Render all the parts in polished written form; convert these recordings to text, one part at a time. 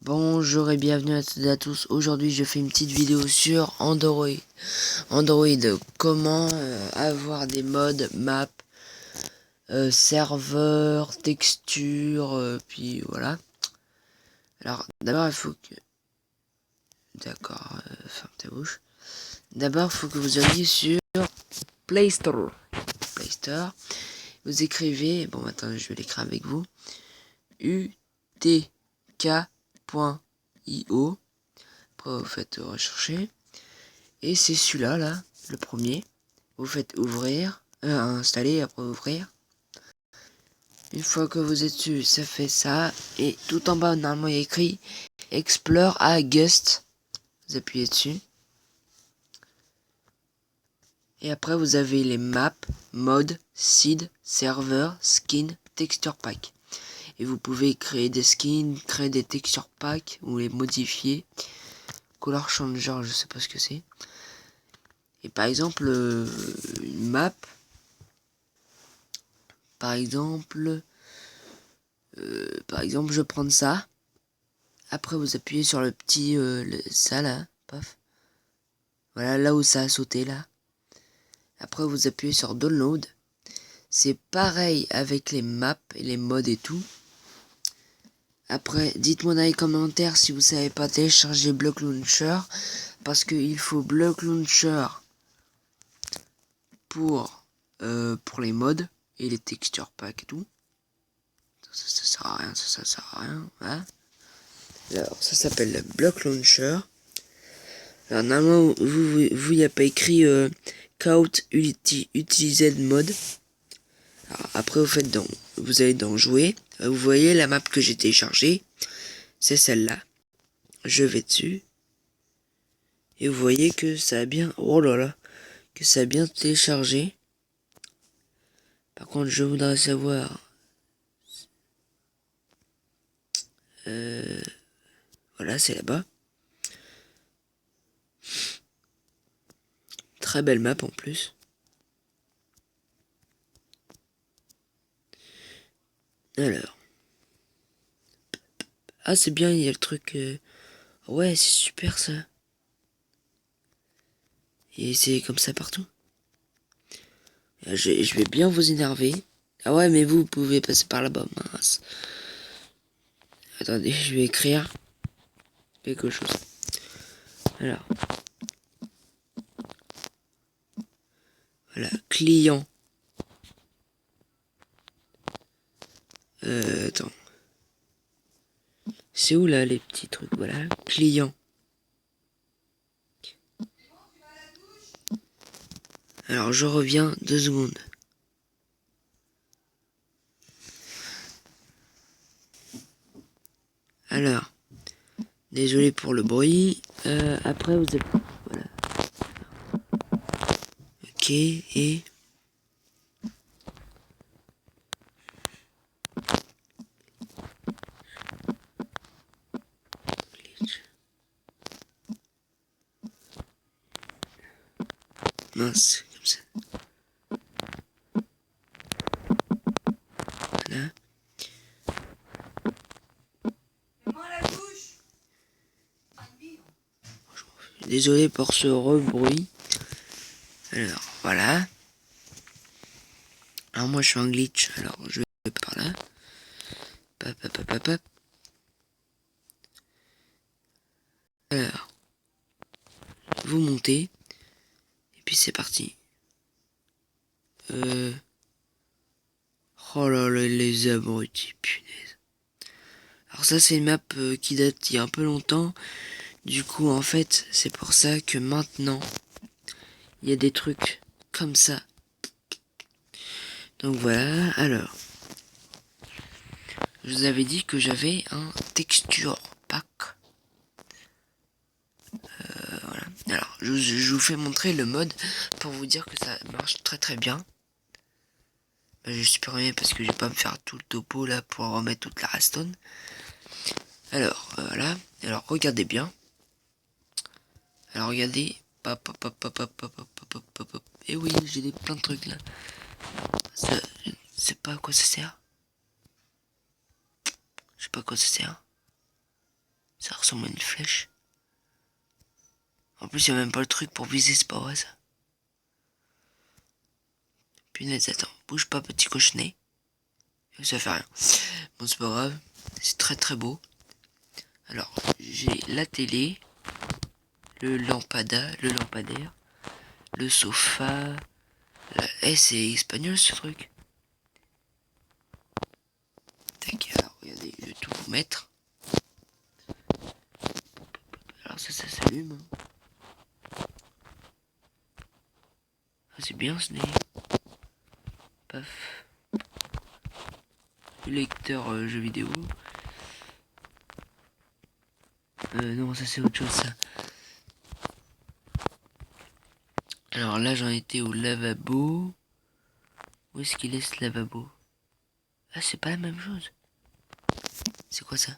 Bonjour et bienvenue à toutes et à tous. Aujourd'hui je fais une petite vidéo sur Android. Android, comment avoir des modes, map, serveur, texture, puis voilà. Alors d'abord il faut que... D'accord, ferme ta bouche. D'abord il faut que vous alliez sur Play Store. Play Store. Vous écrivez, bon attends je vais l'écrire avec vous. utk.io. Après vous faites rechercher. Et c'est celui-là, là, le premier. Vous faites ouvrir, installer, après ouvrir. Une fois que vous êtes dessus, ça fait ça. Et tout en bas, normalement, il y a écrit Explore August. Vous appuyez dessus. Et après, vous avez les maps, mode, seed, serveur, skin, texture pack. Et vous pouvez créer des skins, créer des texture pack, ou les modifier. Color changer, je sais pas ce que c'est. Et par exemple, une map, par exemple, je vais prendre ça. Après, vous appuyez sur le petit, ça là, paf. Voilà, là où ça a sauté là. Après, vous appuyez sur download. C'est pareil avec les maps et les modes et tout. Après, dites-moi dans les commentaires si vous savez pas télécharger Block Launcher, parce qu'il faut Block Launcher pour les modes et les texture pack et tout. Ça sert à rien, ça sert à rien. Voilà. Alors, ça s'appelle le Block Launcher. Alors, normalement, vous y a pas écrit Count Utilised Mode. Alors, après, vous allez dans Jouer. Vous voyez la map que j'ai téléchargée. C'est celle-là. Je vais dessus. Et vous voyez que ça a bien... Oh là là. Que ça a bien téléchargé. Par contre, je voudrais savoir... Voilà, c'est là-bas. Très belle map en plus. Alors. Ah, c'est bien, il y a le truc... Ouais, c'est super ça. Et c'est comme ça partout. Je vais bien vous énerver. Ah ouais, mais vous pouvez passer par là-bas, mince. Attendez, je vais écrire quelque chose. Alors. Voilà, client. Attends. C'est où là les petits trucs? Voilà, client. Alors je reviens 2 secondes. Alors, désolé pour le bruit. Après vous avez... Voilà. Ok, et... Mince, comme ça. Voilà. Désolé pour ce rebruit. Alors, voilà. Alors moi je suis en glitch, alors je vais par là. Pop, pop, pop, pop. Alors, vous montez. Et puis c'est parti. Oh là là, les abrutis, punaise. Alors ça c'est une map qui date il y a un peu longtemps. Du coup en fait c'est pour ça que maintenant il y a des trucs comme ça. Donc voilà, alors. Je vous avais dit que j'avais un texture pack. Voilà. Alors je vous fais montrer le mode pour vous dire que ça marche très très bien. Je supprimé parce que je vais pas me faire tout le topo là pour remettre toute la redstone. Alors voilà. Alors regardez bien. Alors regardez. Et oui, j'ai plein de trucs là. Ça, je sais pas à quoi ça sert. Je sais pas à quoi ça sert. ressemble à une flèche. En plus, il n'y a même pas le truc pour viser, c'est pas vrai ça. Punaise, attends, bouge pas, petit cochonnet. Ça fait rien. Bon, c'est pas grave, c'est très très beau. Alors, j'ai la télé, le lampadaire, le sofa. C'est espagnol ce truc. Tac, alors regardez, je vais tout vous mettre. Alors ça s'allume. Ah, c'est bien ce nez. Paf. Le lecteur jeux vidéo. Non, ça c'est autre chose ça. Alors là j'en étais au lavabo. Où est-ce qu'il est ce lavabo? Ah, c'est pas la même chose. C'est quoi ça?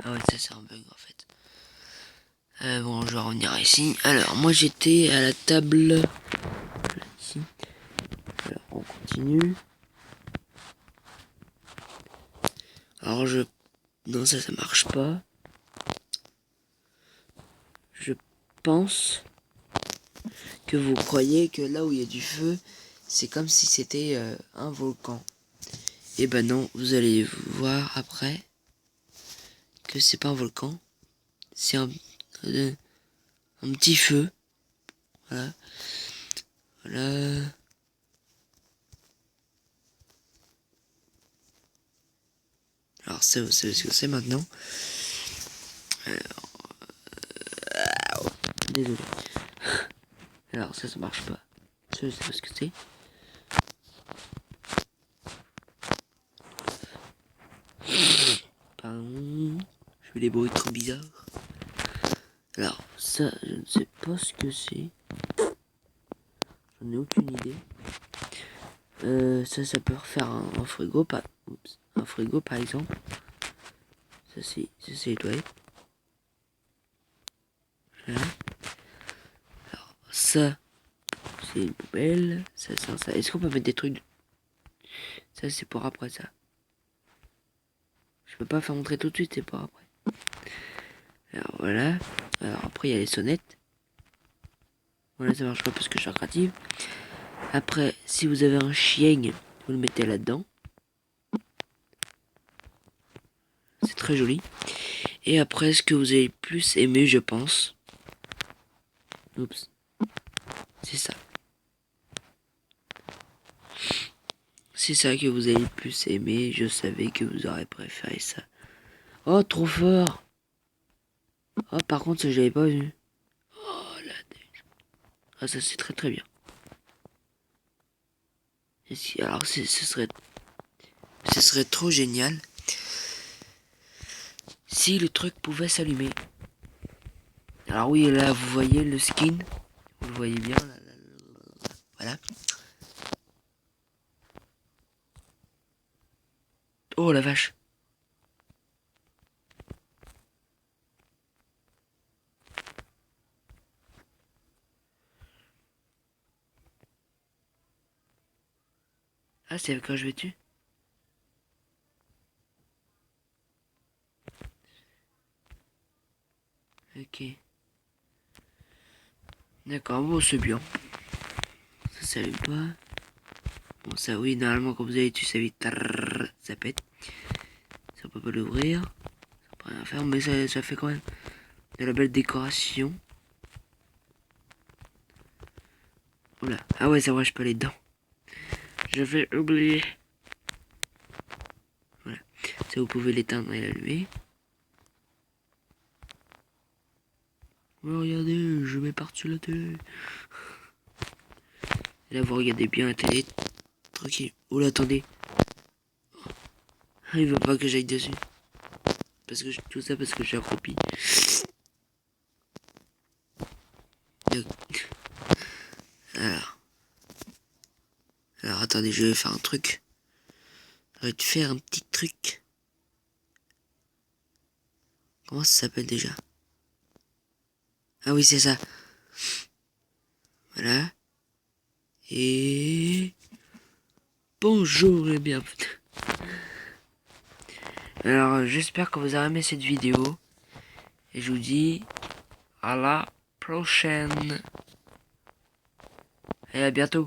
Ah ouais, ça c'est un bug en fait. Bon, je vais revenir ici. Alors, moi j'étais à la table. Ici. Alors, on continue. Alors, non, ça marche pas. Je pense que vous croyez que là où il y a du feu, c'est comme si c'était un volcan. Et ben non, vous allez voir après que c'est pas un volcan. C'est un petit feu. Voilà. Voilà. Alors ça, vous savez ce que c'est maintenant. Désolé. Alors ça marche pas. Je sais pas ce que c'est. Pardon. Je fais des bruits trop bizarres. Alors ça, je ne sais pas ce que c'est. J'en ai aucune idée. Ça peut refaire un frigo, un frigo par exemple. Ça c'est les toilettes. Voilà. Alors ça, c'est une poubelle. Ça. Est-ce qu'on peut mettre des trucs? Ça c'est pour après ça. Je peux pas faire montrer tout de suite, c'est pour après. Alors voilà. Alors après il y a les sonnettes. Voilà, ça marche pas parce que je suis créative. Après, si vous avez un chien, vous le mettez là-dedans. C'est très joli. Et après, ce que vous avez plus aimé, je pense. Oups. C'est ça. C'est ça que vous avez plus aimé. Je savais que vous aurez préféré ça. Oh, trop fort. Oh, par contre, ça, j'avais pas vu. Oh, la tête. Ah, ça, c'est très très bien. Alors, ce serait trop génial si le truc pouvait s'allumer. Alors oui, là, vous voyez le skin. Vous le voyez bien. Là. Voilà. Oh, la vache. Ah, c'est quand je vais dessus. Ok. D'accord, bon, c'est bien. Ça s'allume pas. Bon, ça, oui, normalement, quand vous allez dessus, ça vite. Ça pète. Ça peut pas l'ouvrir. Ça peut rien faire, mais ça fait quand même de la belle décoration. Oula. Ah ouais, ça va, je peux aller dedans. Je vais oublier. Voilà. Ça, vous pouvez l'éteindre et l'allumer. Oh, regardez, je mets par-dessus la télé. Et là, vous regardez bien la télé. Tranquille. Oula, attendez. Il veut pas que j'aille dessus. Tout ça parce que je suis accroupi. Alors, attendez, je vais faire un truc. Je vais te faire un petit truc. Comment ça s'appelle déjà? Ah oui, c'est ça. Voilà. Et... Bonjour et bienvenue. Alors j'espère que vous avez aimé cette vidéo. Et je vous dis à la prochaine. Et à bientôt.